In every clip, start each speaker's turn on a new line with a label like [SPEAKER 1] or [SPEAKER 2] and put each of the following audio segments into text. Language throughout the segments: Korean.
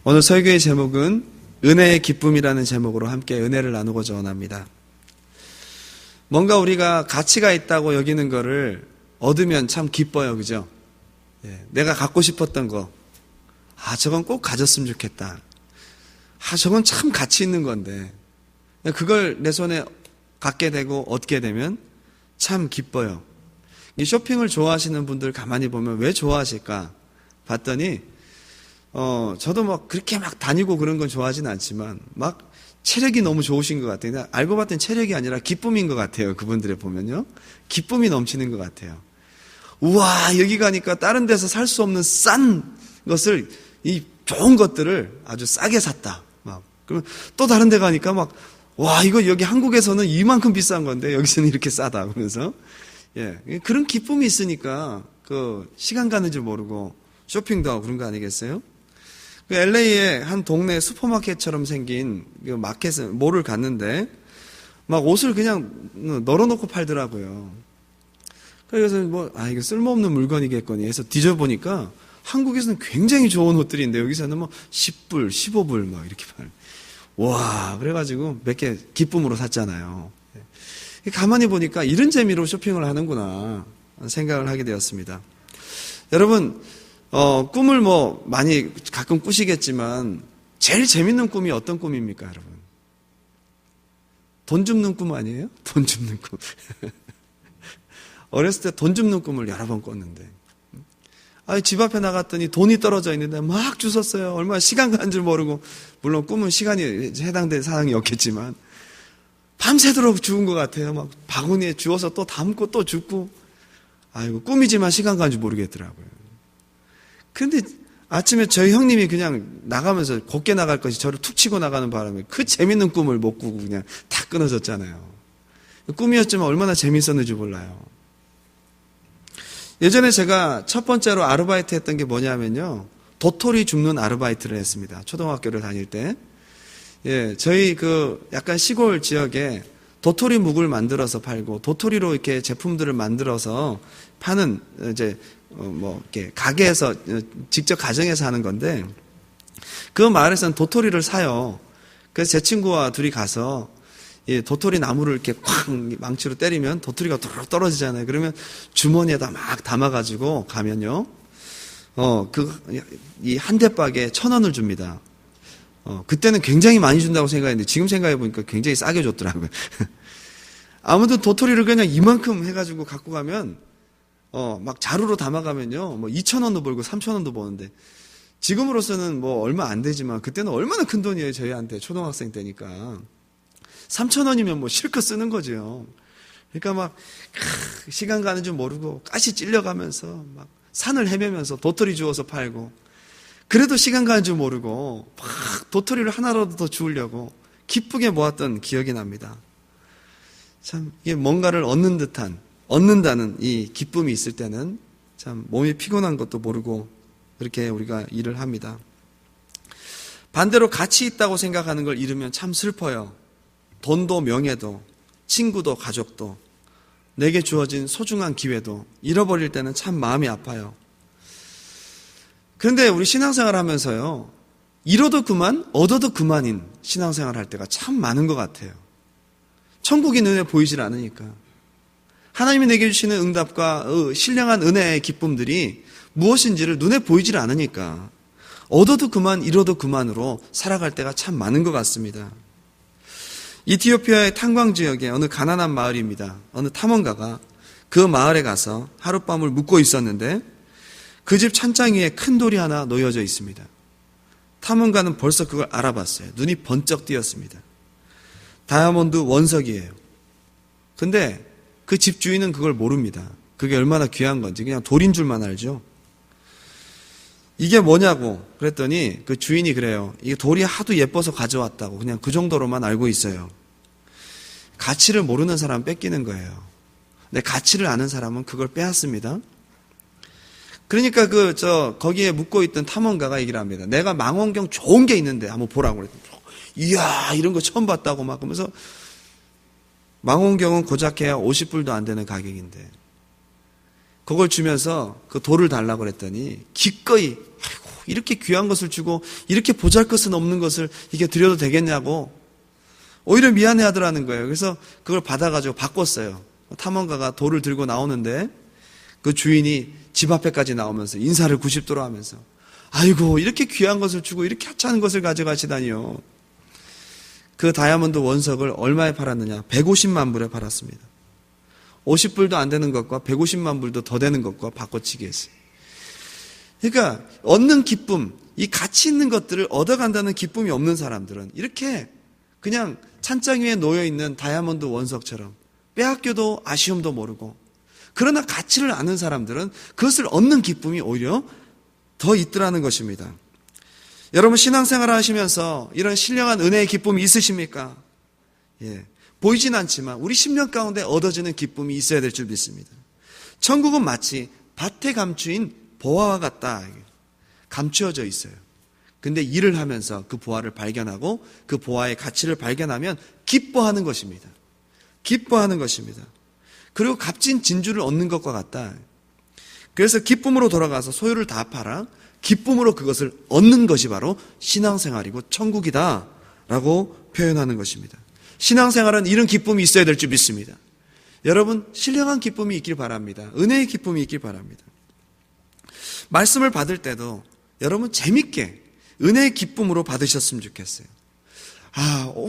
[SPEAKER 1] 오늘 설교의 제목은 은혜의 기쁨이라는 제목으로 함께 은혜를 나누고자 원합니다. 뭔가 우리가 가치가 있다고 여기는 거를 얻으면 참 기뻐요, 그죠? 내가 갖고 싶었던 거, 저건 꼭 가졌으면 좋겠다. 저건 참 가치 있는 건데 그걸 내 손에 갖게 되고 얻게 되면 참 기뻐요. 이 쇼핑을 좋아하시는 분들 가만히 보면 왜 좋아하실까 봤더니 저도 막 그렇게 막 다니고 그런 건 좋아하진 않지만 막 체력이 너무 좋으신 것 같아요. 알고 봤더니 체력이 아니라 기쁨인 것 같아요. 그분들의 보면요, 기쁨이 넘치는 것 같아요. 우와, 여기 가니까 다른 데서 살 수 없는 싼 것을, 이 좋은 것들을 아주 싸게 샀다. 막 그러면 또 다른 데 가니까 막 와, 이거 여기 한국에서는 이만큼 비싼 건데 여기서는 이렇게 싸다. 그러면서 그런 기쁨이 있으니까 그 시간 가는 줄 모르고 쇼핑도 하고 그런 거 아니겠어요? 그 LA에 한 동네 슈퍼마켓처럼 생긴 그 마켓을, 몰을 갔는데 막 옷을 그냥 널어놓고 팔더라고요. 그래서 이거 쓸모없는 물건이겠거니 해서 뒤져보니까 한국에서는 굉장히 좋은 옷들인데 여기서는 10불, 15불 막 이렇게 팔. 와, 그래가지고 몇 개 기쁨으로 샀잖아요. 가만히 보니까 이런 재미로 쇼핑을 하는구나 생각을 하게 되었습니다. 여러분, 꿈을 많이 가끔 꾸시겠지만 제일 재밌는 꿈이 어떤 꿈입니까, 여러분? 돈 줍는 꿈 아니에요? 돈 줍는 꿈. 어렸을 때 돈 줍는 꿈을 여러 번 꿨는데, 집 앞에 나갔더니 돈이 떨어져 있는데 막 주웠어요. 얼마나 시간 가는 줄 모르고, 물론 꿈은 시간이 해당된 사항이 없겠지만 밤새도록 주운 것 같아요. 막 바구니에 주워서 또 담고 또 줍고, 꿈이지만 시간 가는 줄 모르겠더라고요. 근데 아침에 저희 형님이 그냥 나가면서 곱게 나갈 것이 저를 툭 치고 나가는 바람에 그 재밌는 꿈을 못 꾸고 그냥 다 끊어졌잖아요. 꿈이었지만 얼마나 재밌었는지 몰라요. 예전에 제가 첫 번째로 아르바이트 했던 게 뭐냐면요, 도토리 줍는 아르바이트를 했습니다. 초등학교를 다닐 때. 저희 약간 시골 지역에 도토리 묵을 만들어서 팔고 도토리로 이렇게 제품들을 만들어서 파는 이렇게 가게에서 직접 가정에서 하는 건데, 그 마을에서는 도토리를 사요. 그래서 제 친구와 둘이 가서 도토리 나무를 이렇게 콱 망치로 때리면 도토리가 도로록 떨어지잖아요. 그러면 주머니에다 막 담아가지고 가면요, 이 한 대박에 1,000원을 줍니다. 그때는 굉장히 많이 준다고 생각했는데 지금 생각해보니까 굉장히 싸게 줬더라고요. 아무튼 도토리를 그냥 이만큼 해가지고 갖고 가면 막 자루로 담아가면요, 2,000원도 벌고 3,000원도 버는데, 지금으로서는 얼마 안 되지만 그때는 얼마나 큰 돈이에요. 저희한테 초등학생 때니까 3,000원이면 실컷 쓰는 거죠. 그러니까 막 시간 가는 줄 모르고 가시 찔려가면서 막 산을 헤매면서 도토리 주워서 팔고, 그래도 시간 가는 줄 모르고 막 도토리를 하나라도 더 주우려고 기쁘게 모았던 기억이 납니다. 참, 이게 뭔가를 얻는다는 이 기쁨이 있을 때는 참 몸이 피곤한 것도 모르고 그렇게 우리가 일을 합니다. 반대로 가치 있다고 생각하는 걸 잃으면 참 슬퍼요. 돈도 명예도 친구도 가족도 내게 주어진 소중한 기회도 잃어버릴 때는 참 마음이 아파요. 그런데 우리 신앙생활 하면서요, 잃어도 그만 얻어도 그만인 신앙생활 할 때가 참 많은 것 같아요. 천국이 눈에 보이질 않으니까. 하나님이 내게 주시는 응답과 신령한 은혜의 기쁨들이 무엇인지를 눈에 보이질 않으니까 얻어도 그만 잃어도 그만으로 살아갈 때가 참 많은 것 같습니다. 이티오피아의 탄광 지역의 어느 가난한 마을입니다. 어느 탐험가가 그 마을에 가서 하룻밤을 묵고 있었는데 그 집 찬장 위에 큰 돌이 하나 놓여져 있습니다. 탐험가는 벌써 그걸 알아봤어요. 눈이 번쩍 띄었습니다. 다이아몬드 원석이에요. 근데 그 집 주인은 그걸 모릅니다. 그게 얼마나 귀한 건지 그냥 돌인 줄만 알죠. 이게 뭐냐고 그랬더니 그 주인이 그래요. 이게 돌이 하도 예뻐서 가져왔다고 그냥 그 정도로만 알고 있어요. 가치를 모르는 사람은 뺏기는 거예요. 근데 가치를 아는 사람은 그걸 빼앗습니다. 그러니까 거기에 묵고 있던 탐험가가 얘기를 합니다. 내가 망원경 좋은 게 있는데 한번 보라고 그랬더니, 이야, 이런 거 처음 봤다고 막 그러면서, 망원경은 고작해야 50불도 안 되는 가격인데 그걸 주면서 그 돌을 달라고 그랬더니 기꺼이, 아이고 이렇게 귀한 것을 주고 이렇게 보잘것은 없는 것을 이게 드려도 되겠냐고 오히려 미안해 하더라는 거예요. 그래서 그걸 받아가지고 바꿨어요. 탐험가가 돌을 들고 나오는데 그 주인이 집 앞에까지 나오면서 인사를 90도로 하면서 아이고 이렇게 귀한 것을 주고 이렇게 하찮은 것을 가져가시다니요. 그 다이아몬드 원석을 얼마에 팔았느냐? 150만 불에 팔았습니다. 50불도 안 되는 것과 150만 불도 더 되는 것과 바꿔치기 했어요. 그러니까 얻는 기쁨, 이 가치 있는 것들을 얻어간다는 기쁨이 없는 사람들은 이렇게 그냥 찬장 위에 놓여있는 다이아몬드 원석처럼 빼앗겨도 아쉬움도 모르고, 그러나 가치를 아는 사람들은 그것을 얻는 기쁨이 오히려 더 있더라는 것입니다. 여러분 신앙생활을 하시면서 이런 신령한 은혜의 기쁨이 있으십니까? 예, 보이진 않지만 우리 심령 가운데 얻어지는 기쁨이 있어야 될 줄 믿습니다. 천국은 마치 밭에 감추인 보화와 같다. 감추어져 있어요. 근데 일을 하면서 그 보화를 발견하고 그 보화의 가치를 발견하면 기뻐하는 것입니다. 기뻐하는 것입니다. 그리고 값진 진주를 얻는 것과 같다. 그래서 기쁨으로 돌아가서 소유를 다 팔아 기쁨으로 그것을 얻는 것이 바로 신앙생활이고 천국이다 라고 표현하는 것입니다. 신앙생활은 이런 기쁨이 있어야 될 줄 믿습니다. 여러분 신령한 기쁨이 있길 바랍니다. 은혜의 기쁨이 있길 바랍니다. 말씀을 받을 때도 여러분 재밌게 은혜의 기쁨으로 받으셨으면 좋겠어요.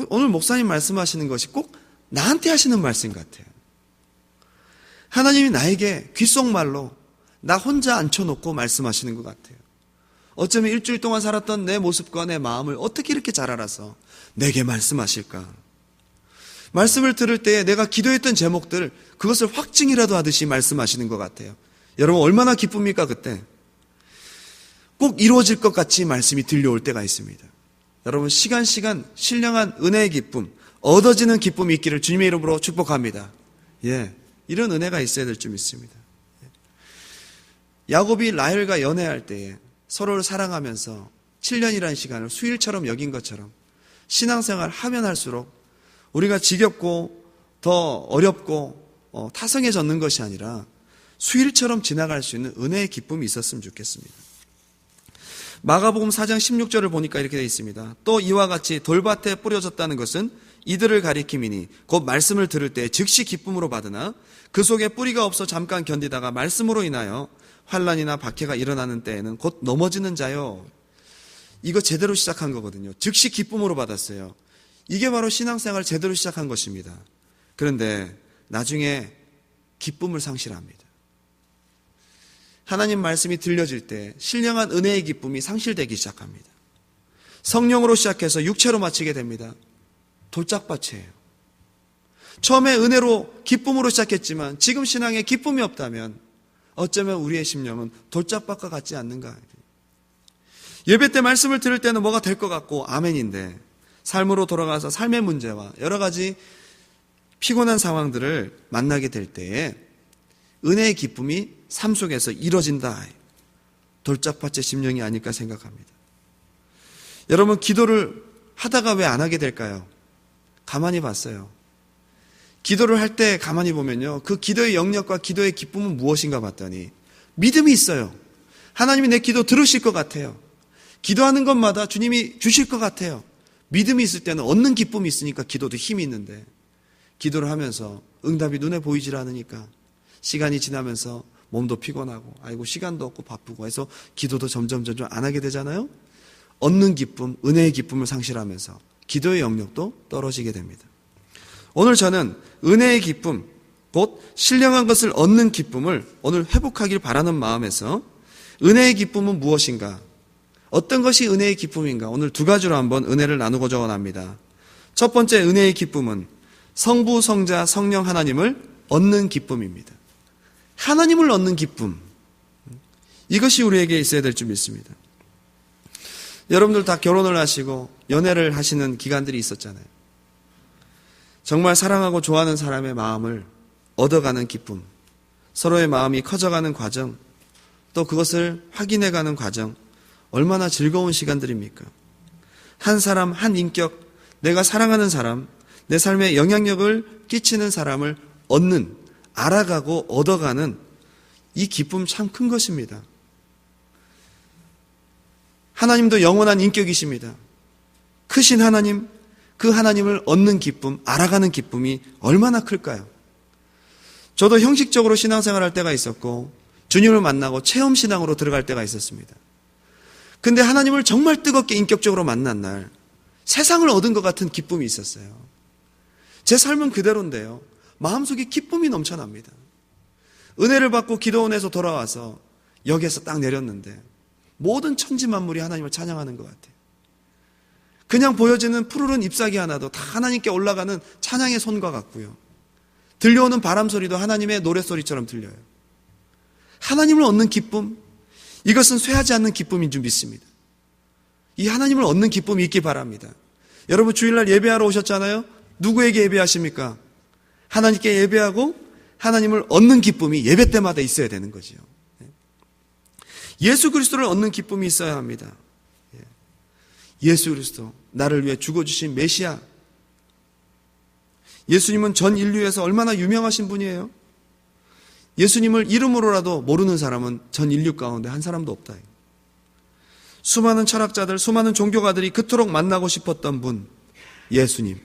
[SPEAKER 1] 오늘 목사님 말씀하시는 것이 꼭 나한테 하시는 말씀 같아요. 하나님이 나에게 귓속말로 나 혼자 앉혀놓고 말씀하시는 것 같아요. 어쩌면 일주일 동안 살았던 내 모습과 내 마음을 어떻게 이렇게 잘 알아서 내게 말씀하실까? 말씀을 들을 때에 내가 기도했던 제목들 그것을 확증이라도 하듯이 말씀하시는 것 같아요. 여러분 얼마나 기쁩니까 그때? 꼭 이루어질 것 같이 말씀이 들려올 때가 있습니다. 여러분 시간 신령한 은혜의 기쁨, 얻어지는 기쁨이 있기를 주님의 이름으로 축복합니다. 예, 이런 은혜가 있어야 될 줄 믿습니다. 야곱이 라헬과 연애할 때에 서로를 사랑하면서 7년이라는 시간을 수일처럼 여긴 것처럼 신앙생활 하면 할수록 우리가 지겹고 더 어렵고 타성해졌는 것이 아니라 수일처럼 지나갈 수 있는 은혜의 기쁨이 있었으면 좋겠습니다. 마가복음 4장 16절을 보니까 이렇게 되어 있습니다. 또 이와 같이 돌밭에 뿌려졌다는 것은 이들을 가리킴이니 곧 말씀을 들을 때 즉시 기쁨으로 받으나 그 속에 뿌리가 없어 잠깐 견디다가 말씀으로 인하여 환난이나 박해가 일어나는 때에는 곧 넘어지는 자요. 이거 제대로 시작한 거거든요. 즉시 기쁨으로 받았어요. 이게 바로 신앙생활 제대로 시작한 것입니다. 그런데 나중에 기쁨을 상실합니다. 하나님 말씀이 들려질 때 신령한 은혜의 기쁨이 상실되기 시작합니다. 성령으로 시작해서 육체로 마치게 됩니다. 돌짝밭이에요. 처음에 은혜로 기쁨으로 시작했지만 지금 신앙에 기쁨이 없다면 어쩌면 우리의 심령은 돌짝밭과 같지 않는가. 예배 때 말씀을 들을 때는 뭐가 될 것 같고 아멘인데 삶으로 돌아가서 삶의 문제와 여러 가지 피곤한 상황들을 만나게 될 때에 은혜의 기쁨이 삶 속에서 이뤄진다. 돌짝밭의 심령이 아닐까 생각합니다. 여러분 기도를 하다가 왜 안 하게 될까요? 가만히 봤어요. 기도를 할 때 가만히 보면요. 그 기도의 영역과 기도의 기쁨은 무엇인가 봤더니 믿음이 있어요. 하나님이 내 기도 들으실 것 같아요. 기도하는 것마다 주님이 주실 것 같아요. 믿음이 있을 때는 얻는 기쁨이 있으니까 기도도 힘이 있는데 기도를 하면서 응답이 눈에 보이질 않으니까 시간이 지나면서 몸도 피곤하고 아이고 시간도 없고 바쁘고 해서 기도도 점점 안 하게 되잖아요. 얻는 기쁨, 은혜의 기쁨을 상실하면서 기도의 영역도 떨어지게 됩니다. 오늘 저는 은혜의 기쁨, 곧 신령한 것을 얻는 기쁨을 오늘 회복하길 바라는 마음에서 은혜의 기쁨은 무엇인가? 어떤 것이 은혜의 기쁨인가? 오늘 두 가지로 한번 은혜를 나누고자 원합니다. 첫 번째 은혜의 기쁨은 성부, 성자, 성령 하나님을 얻는 기쁨입니다. 하나님을 얻는 기쁨. 이것이 우리에게 있어야 될 줄 믿습니다. 여러분들 다 결혼을 하시고 연애를 하시는 기간들이 있었잖아요. 정말 사랑하고 좋아하는 사람의 마음을 얻어가는 기쁨, 서로의 마음이 커져가는 과정, 또 그것을 확인해가는 과정, 얼마나 즐거운 시간들입니까? 한 사람, 한 인격, 내가 사랑하는 사람, 내 삶에 영향력을 끼치는 사람을 얻는, 알아가고 얻어가는 이 기쁨 참 큰 것입니다. 하나님도 영원한 인격이십니다. 크신 하나님, 그 하나님을 얻는 기쁨, 알아가는 기쁨이 얼마나 클까요? 저도 형식적으로 신앙생활할 때가 있었고 주님을 만나고 체험신앙으로 들어갈 때가 있었습니다. 근데 하나님을 정말 뜨겁게 인격적으로 만난 날 세상을 얻은 것 같은 기쁨이 있었어요. 제 삶은 그대로인데요. 마음속에 기쁨이 넘쳐납니다. 은혜를 받고 기도원에서 돌아와서 역에서 딱 내렸는데 모든 천지 만물이 하나님을 찬양하는 것 같아요. 그냥 보여지는 푸르른 잎사귀 하나도 다 하나님께 올라가는 찬양의 손과 같고요. 들려오는 바람 소리도 하나님의 노랫소리처럼 들려요. 하나님을 얻는 기쁨, 이것은 쇠하지 않는 기쁨인 줄 믿습니다. 이 하나님을 얻는 기쁨이 있기 바랍니다. 여러분 주일날 예배하러 오셨잖아요. 누구에게 예배하십니까? 하나님께 예배하고 하나님을 얻는 기쁨이 예배 때마다 있어야 되는 거지요. 예수 그리스도를 얻는 기쁨이 있어야 합니다. 예수 그리스도, 나를 위해 죽어주신 메시아. 예수님은 전 인류에서 얼마나 유명하신 분이에요. 예수님을 이름으로라도 모르는 사람은 전 인류 가운데 한 사람도 없다. 수많은 철학자들, 수많은 종교가들이 그토록 만나고 싶었던 분, 예수님.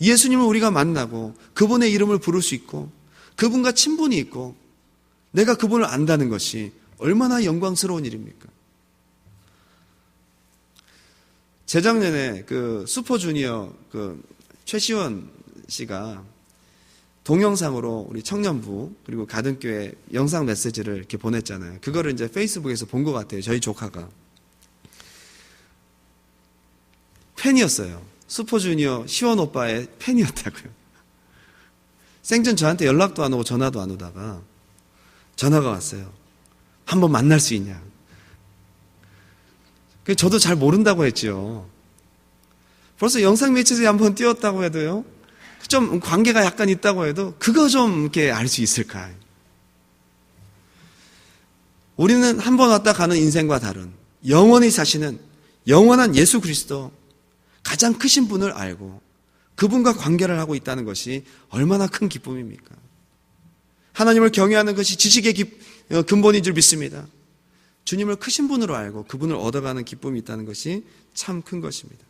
[SPEAKER 1] 예수님을 우리가 만나고 그분의 이름을 부를 수 있고 그분과 친분이 있고 내가 그분을 안다는 것이 얼마나 영광스러운 일입니까? 재작년에 그 슈퍼주니어 최시원 씨가 동영상으로 우리 청년부 그리고 가든교회 영상 메시지를 이렇게 보냈잖아요. 그거를 이제 페이스북에서 본 것 같아요. 저희 조카가 팬이었어요. 슈퍼주니어 시원 오빠의 팬이었다고요. 생전 저한테 연락도 안 오고 전화도 안 오다가 전화가 왔어요. 한번 만날 수 있냐. 저도 잘 모른다고 했죠. 벌써 영상 매체에 한번 띄웠다고 해도요. 좀 관계가 약간 있다고 해도 그거 좀 이렇게 알 수 있을까? 우리는 한 번 왔다 가는 인생과 다른 영원히 사시는 영원한 예수 그리스도, 가장 크신 분을 알고 그분과 관계를 하고 있다는 것이 얼마나 큰 기쁨입니까? 하나님을 경외하는 것이 지식의 근본인 줄 믿습니다. 주님을 크신 분으로 알고 그분을 얻어가는 기쁨이 있다는 것이 참 큰 것입니다.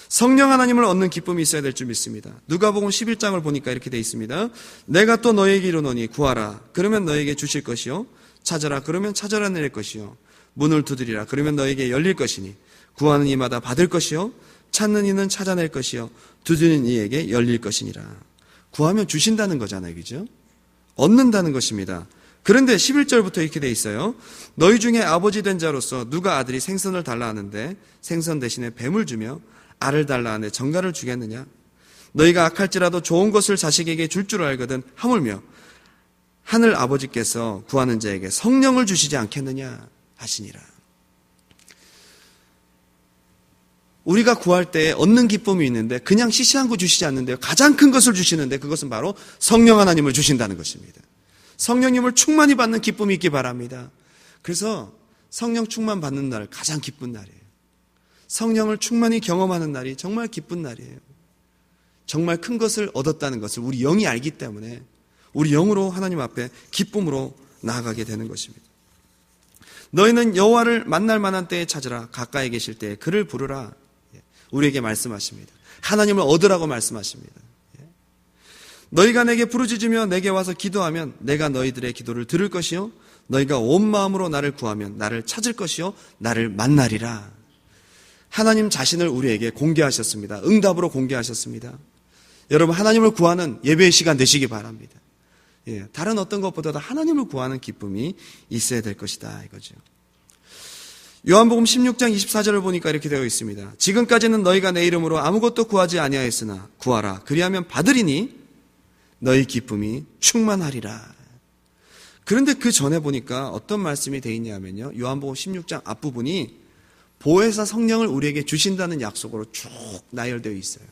[SPEAKER 1] 성령 하나님을 얻는 기쁨이 있어야 될 줄 믿습니다. 누가복음 11장을 보니까 이렇게 되어 있습니다. 내가 또 너에게 이르노니 구하라 그러면 너에게 주실 것이요 찾아라 그러면 찾아내릴 것이요 문을 두드리라 그러면 너에게 열릴 것이니 구하는 이마다 받을 것이요 찾는 이는 찾아낼 것이요 두드리는 이에게 열릴 것이니라. 구하면 주신다는 거잖아요. 그죠? 얻는다는 것입니다. 그런데 11절부터 이렇게 돼 있어요. 너희 중에 아버지 된 자로서 누가 아들이 생선을 달라 하는데 생선 대신에 뱀을 주며 알을 달라 하는데 정갈을 주겠느냐? 너희가 악할지라도 좋은 것을 자식에게 줄 줄 알거든 하물며 하늘 아버지께서 구하는 자에게 성령을 주시지 않겠느냐 하시니라. 우리가 구할 때 얻는 기쁨이 있는데 그냥 시시한 거 주시지 않는데요. 가장 큰 것을 주시는데 그것은 바로 성령 하나님을 주신다는 것입니다. 성령님을 충만히 받는 기쁨이 있기 바랍니다. 그래서 성령 충만 받는 날 가장 기쁜 날이에요. 성령을 충만히 경험하는 날이 정말 기쁜 날이에요. 정말 큰 것을 얻었다는 것을 우리 영이 알기 때문에 우리 영으로 하나님 앞에 기쁨으로 나아가게 되는 것입니다. 너희는 여호와를 만날 만한 때에 찾으라. 가까이 계실 때에 그를 부르라. 우리에게 말씀하십니다. 하나님을 얻으라고 말씀하십니다. 너희가 내게 부르짖으며 내게 와서 기도하면 내가 너희들의 기도를 들을 것이요 너희가 온 마음으로 나를 구하면 나를 찾을 것이요 나를 만나리라. 하나님 자신을 우리에게 공개하셨습니다. 응답으로 공개하셨습니다. 여러분 하나님을 구하는 예배의 시간 되시기 바랍니다. 다른 어떤 것보다도 하나님을 구하는 기쁨이 있어야 될 것이다 이거죠. 요한복음 16장 24절을 보니까 이렇게 되어 있습니다. 지금까지는 너희가 내 이름으로 아무것도 구하지 아니하였으나 구하라 그리하면 받으리니 너희 기쁨이 충만하리라. 그런데 그 전에 보니까 어떤 말씀이 되어 있냐면요. 요한복음 16장 앞부분이 보혜사 성령을 우리에게 주신다는 약속으로 쭉 나열되어 있어요.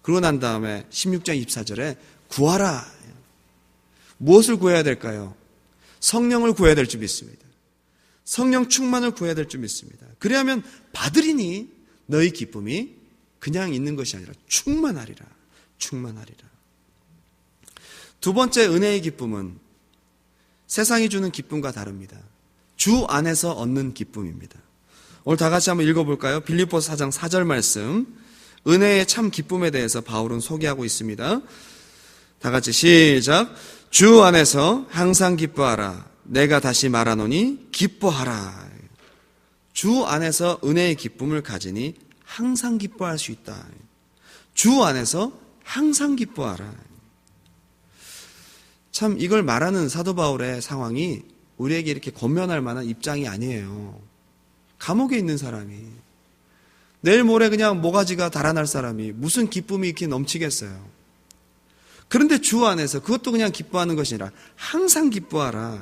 [SPEAKER 1] 그러고 난 다음에 16장 24절에 구하라. 무엇을 구해야 될까요? 성령을 구해야 될 줄 믿습니다. 성령 충만을 구해야 될 줄 믿습니다. 그래야면 받으리니 너희 기쁨이 그냥 있는 것이 아니라 충만하리라. 충만하리라. 두 번째 은혜의 기쁨은 세상이 주는 기쁨과 다릅니다. 주 안에서 얻는 기쁨입니다. 오늘 다 같이 한번 읽어볼까요? 빌립보서 4장 4절 말씀. 은혜의 참 기쁨에 대해서 바울은 소개하고 있습니다. 다 같이 시작. 주 안에서 항상 기뻐하라. 내가 다시 말하노니 기뻐하라. 주 안에서 은혜의 기쁨을 가지니 항상 기뻐할 수 있다. 주 안에서 항상 기뻐하라. 참 이걸 말하는 사도 바울의 상황이 우리에게 이렇게 권면할 만한 입장이 아니에요. 감옥에 있는 사람이, 내일 모레 그냥 모가지가 달아날 사람이 무슨 기쁨이 이렇게 넘치겠어요. 그런데 주 안에서 그것도 그냥 기뻐하는 것이 아니라 항상 기뻐하라.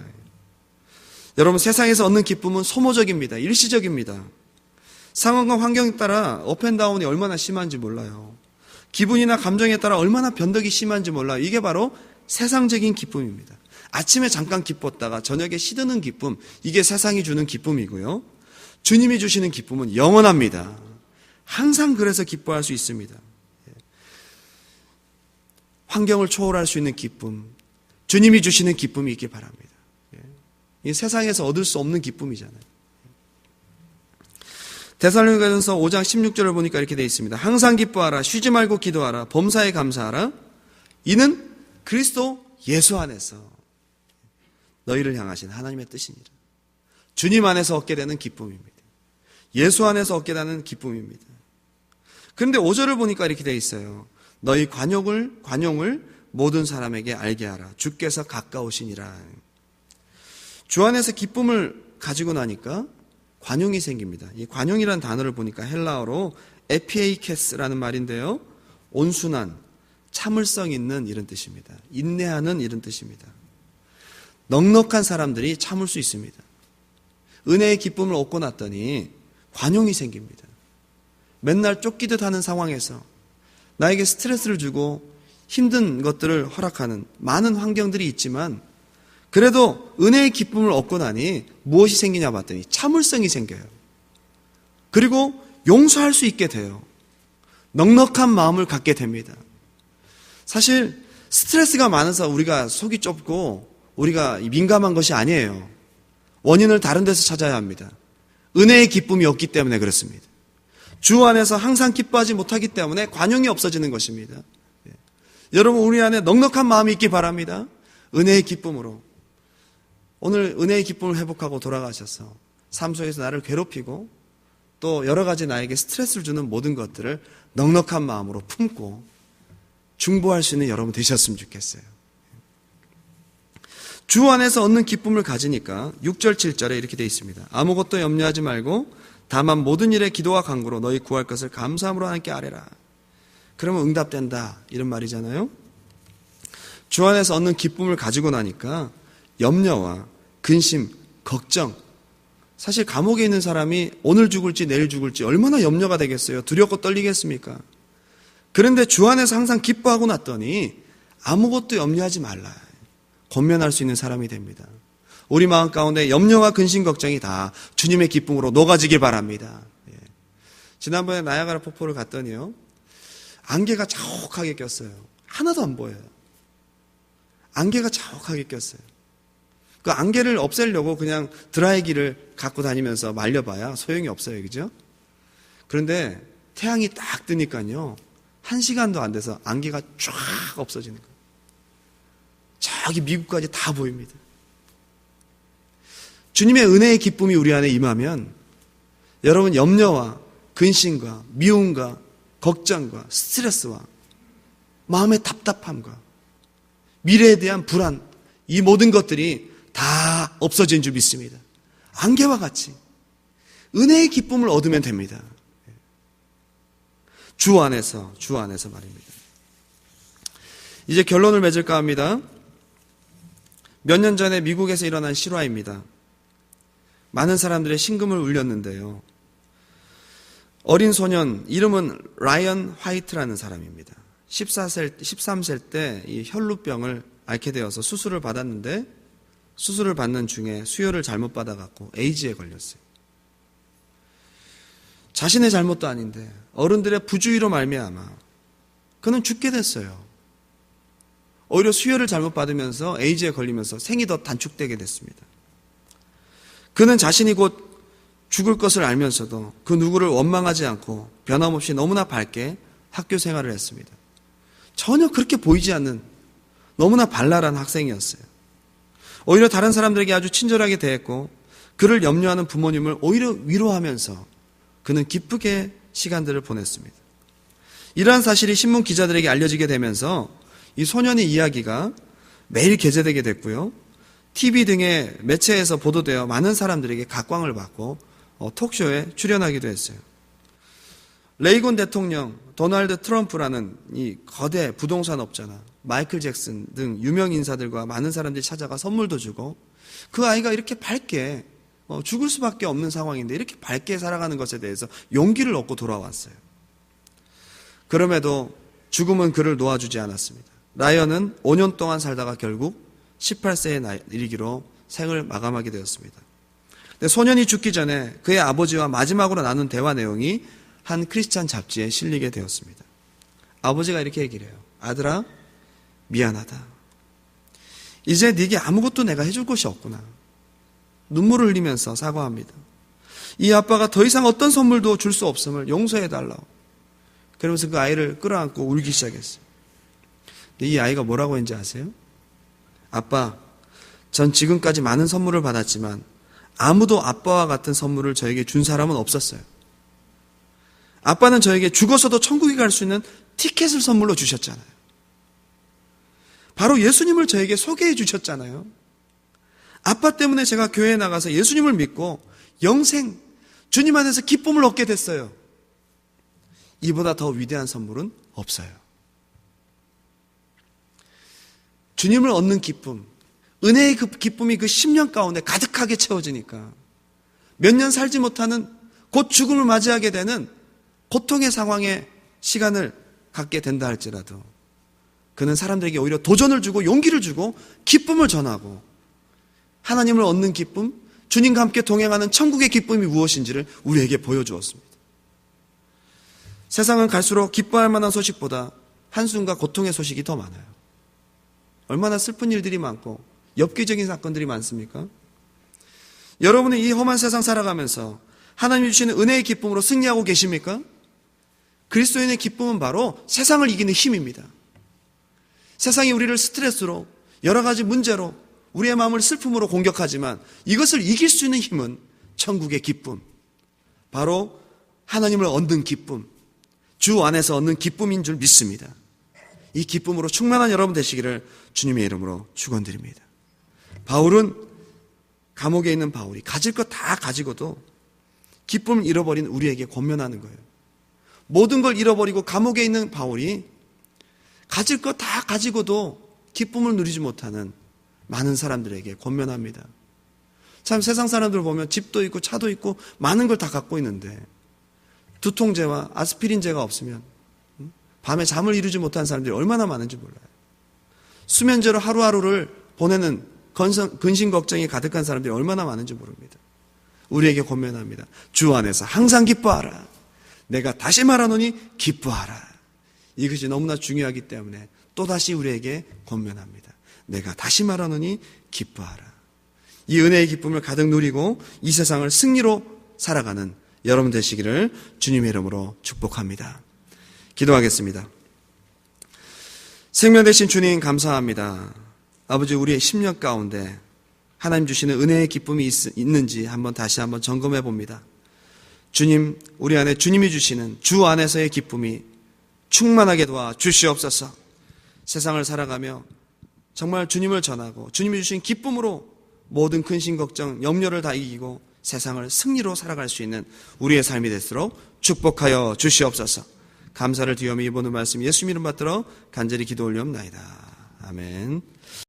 [SPEAKER 1] 여러분, 세상에서 얻는 기쁨은 소모적입니다. 일시적입니다. 상황과 환경에 따라 업앤다운이 얼마나 심한지 몰라요. 기분이나 감정에 따라 얼마나 변덕이 심한지 몰라요. 이게 바로 세상적인 기쁨입니다. 아침에 잠깐 기뻤다가 저녁에 시드는 기쁨, 이게 세상이 주는 기쁨이고요. 주님이 주시는 기쁨은 영원합니다. 항상 그래서 기뻐할 수 있습니다. 환경을 초월할 수 있는 기쁨, 주님이 주시는 기쁨이 있길 바랍니다. 이 세상에서 얻을 수 없는 기쁨이잖아요. 데살로니가전서 5장 16절을 보니까 이렇게 되어 있습니다. 항상 기뻐하라, 쉬지 말고 기도하라, 범사에 감사하라. 이는 그리스도 예수 안에서 너희를 향하신 하나님의 뜻이니라. 주님 안에서 얻게 되는 기쁨입니다. 예수 안에서 얻게 되는 기쁨입니다. 그런데 5절을 보니까 이렇게 되어 있어요. 너희 관용을 모든 사람에게 알게 하라. 주께서 가까우시니라. 주 안에서 기쁨을 가지고 나니까 관용이 생깁니다. 이 관용이라는 단어를 보니까 헬라어로 에피에이케스라는 말인데요. 온순한, 참을성 있는 이런 뜻입니다. 인내하는 이런 뜻입니다. 넉넉한 사람들이 참을 수 있습니다. 은혜의 기쁨을 얻고 났더니 관용이 생깁니다. 맨날 쫓기듯 하는 상황에서 나에게 스트레스를 주고 힘든 것들을 허락하는 많은 환경들이 있지만 그래도 은혜의 기쁨을 얻고 나니 무엇이 생기냐 봤더니 참을성이 생겨요. 그리고 용서할 수 있게 돼요. 넉넉한 마음을 갖게 됩니다. 사실 스트레스가 많아서 우리가 속이 좁고 우리가 민감한 것이 아니에요. 원인을 다른 데서 찾아야 합니다. 은혜의 기쁨이 없기 때문에 그렇습니다. 주 안에서 항상 기뻐하지 못하기 때문에 관용이 없어지는 것입니다. 여러분, 우리 안에 넉넉한 마음이 있기 바랍니다. 은혜의 기쁨으로. 오늘 은혜의 기쁨을 회복하고 돌아가셔서 삶 속에서 나를 괴롭히고 또 여러 가지 나에게 스트레스를 주는 모든 것들을 넉넉한 마음으로 품고 중보할 수 있는 여러분 되셨으면 좋겠어요. 주 안에서 얻는 기쁨을 가지니까 6절 7절에 이렇게 되어 있습니다. 아무것도 염려하지 말고 다만 모든 일에 기도와 간구로 너희 구할 것을 감사함으로 하나님께 아뢰라. 그러면 응답된다 이런 말이잖아요. 주 안에서 얻는 기쁨을 가지고 나니까 염려와 근심, 걱정, 사실 감옥에 있는 사람이 오늘 죽을지 내일 죽을지 얼마나 염려가 되겠어요. 두렵고 떨리겠습니까? 그런데 주 안에서 항상 기뻐하고 났더니 아무것도 염려하지 말라. 권면할 수 있는 사람이 됩니다. 우리 마음 가운데 염려와 근심, 걱정이 다 주님의 기쁨으로 녹아지길 바랍니다. 지난번에 나야가라 폭포를 갔더니요. 안개가 자욱하게 꼈어요. 하나도 안 보여요. 안개가 자욱하게 꼈어요. 그 안개를 없애려고 그냥 드라이기를 갖고 다니면서 말려봐야 소용이 없어요. 그죠? 그런데 태양이 딱 뜨니까요. 1시간도 안 돼서 안개가 쫙 없어지는 거예요. 저기 미국까지 다 보입니다. 주님의 은혜의 기쁨이 우리 안에 임하면 여러분 염려와 근심과 미움과 걱정과 스트레스와 마음의 답답함과 미래에 대한 불안, 이 모든 것들이 다 없어진 줄 믿습니다. 안개와 같이 은혜의 기쁨을 얻으면 됩니다. 주 안에서 말입니다. 이제 결론을 맺을까 합니다. 몇 년 전에 미국에서 일어난 실화입니다. 많은 사람들의 심금을 울렸는데요. 어린 소년, 이름은 라이언 화이트라는 사람입니다. 13살 때 이 혈루병을 앓게 되어서 수술을 받았는데 수술을 받는 중에 수혈을 잘못 받아갖고 에이즈에 걸렸어요. 자신의 잘못도 아닌데 어른들의 부주의로 말미암아 그는 죽게 됐어요. 오히려 수혈을 잘못 받으면서 에이즈에 걸리면서 생이 더 단축되게 됐습니다. 그는 자신이 곧 죽을 것을 알면서도 그 누구를 원망하지 않고 변함없이 너무나 밝게 학교 생활을 했습니다. 전혀 그렇게 보이지 않는 너무나 발랄한 학생이었어요. 오히려 다른 사람들에게 아주 친절하게 대했고 그를 염려하는 부모님을 오히려 위로하면서 그는 기쁘게 시간들을 보냈습니다. 이러한 사실이 신문 기자들에게 알려지게 되면서 이 소년의 이야기가 매일 게재되게 됐고요. TV 등의 매체에서 보도되어 많은 사람들에게 각광을 받고 톡쇼에 출연하기도 했어요. 레이건 대통령, 도널드 트럼프라는 이 거대 부동산 업자나 마이클 잭슨 등 유명 인사들과 많은 사람들이 찾아가 선물도 주고 그 아이가 이렇게 밝게 죽을 수밖에 없는 상황인데 이렇게 밝게 살아가는 것에 대해서 용기를 얻고 돌아왔어요. 그럼에도 죽음은 그를 놓아주지 않았습니다. 라이언은 5년 동안 살다가 결국 18세에 이르기로 생을 마감하게 되었습니다. 근데 소년이 죽기 전에 그의 아버지와 마지막으로 나눈 대화 내용이 한 크리스찬 잡지에 실리게 되었습니다. 아버지가 이렇게 얘기를 해요. 아들아, 미안하다. 이제 네게 아무것도 내가 해줄 것이 없구나. 눈물을 흘리면서 사과합니다. 이 아빠가 더 이상 어떤 선물도 줄 수 없음을 용서해달라고. 그러면서 그 아이를 끌어안고 울기 시작했어요. 근데 이 아이가 뭐라고 했는지 아세요? 아빠, 전 지금까지 많은 선물을 받았지만 아무도 아빠와 같은 선물을 저에게 준 사람은 없었어요. 아빠는 저에게 죽어서도 천국에 갈 수 있는 티켓을 선물로 주셨잖아요. 바로 예수님을 저에게 소개해 주셨잖아요. 아빠 때문에 제가 교회에 나가서 예수님을 믿고 영생, 주님 안에서 기쁨을 얻게 됐어요. 이보다 더 위대한 선물은 없어요. 주님을 얻는 기쁨, 은혜의 그 기쁨이 그 10년 가운데 가득하게 채워지니까 몇 년 살지 못하는 곧 죽음을 맞이하게 되는 고통의 상황에 시간을 갖게 된다 할지라도 그는 사람들에게 오히려 도전을 주고 용기를 주고 기쁨을 전하고 하나님을 얻는 기쁨, 주님과 함께 동행하는 천국의 기쁨이 무엇인지를 우리에게 보여주었습니다. 세상은 갈수록 기뻐할 만한 소식보다 한숨과 고통의 소식이 더 많아요. 얼마나 슬픈 일들이 많고 엽기적인 사건들이 많습니까? 여러분은 이 험한 세상 살아가면서 하나님이 주시는 은혜의 기쁨으로 승리하고 계십니까? 그리스도인의 기쁨은 바로 세상을 이기는 힘입니다. 세상이 우리를 스트레스로 여러 가지 문제로 우리의 마음을 슬픔으로 공격하지만 이것을 이길 수 있는 힘은 천국의 기쁨, 바로 하나님을 얻는 기쁨, 주 안에서 얻는 기쁨인 줄 믿습니다. 이 기쁨으로 충만한 여러분 되시기를 주님의 이름으로 축원드립니다. 바울은 감옥에 있는 바울이 가질 것 다 가지고도 기쁨을 잃어버린 우리에게 권면하는 거예요. 모든 걸 잃어버리고 감옥에 있는 바울이 가질 것 다 가지고도 기쁨을 누리지 못하는 많은 사람들에게 권면합니다. 참 세상 사람들 보면 집도 있고 차도 있고 많은 걸 다 갖고 있는데 두통제와 아스피린제가 없으면 밤에 잠을 이루지 못하는 사람들이 얼마나 많은지 몰라요. 수면제로 하루하루를 보내는 근심 걱정이 가득한 사람들이 얼마나 많은지 모릅니다. 우리에게 권면합니다. 주 안에서 항상 기뻐하라. 내가 다시 말하노니 기뻐하라. 이것이 너무나 중요하기 때문에 또다시 우리에게 권면합니다. 내가 다시 말하노니 기뻐하라. 이 은혜의 기쁨을 가득 누리고 이 세상을 승리로 살아가는 여러분 되시기를 주님의 이름으로 축복합니다. 기도하겠습니다. 생명 되신 주님 감사합니다. 아버지, 우리의 10년 가운데 하나님 주시는 은혜의 기쁨이 있는지 다시 한번 점검해 봅니다. 주님, 우리 안에 주님이 주시는 주 안에서의 기쁨이 충만하게 도와 주시옵소서. 세상을 살아가며 정말 주님을 전하고 주님이 주신 기쁨으로 모든 근심 걱정, 염려를 다 이기고 세상을 승리로 살아갈 수 있는 우리의 삶이 될수록 축복하여 주시옵소서. 감사를 드리며 이번 말씀 예수 이름 받들어 간절히 기도 올리옵나이다. 아멘.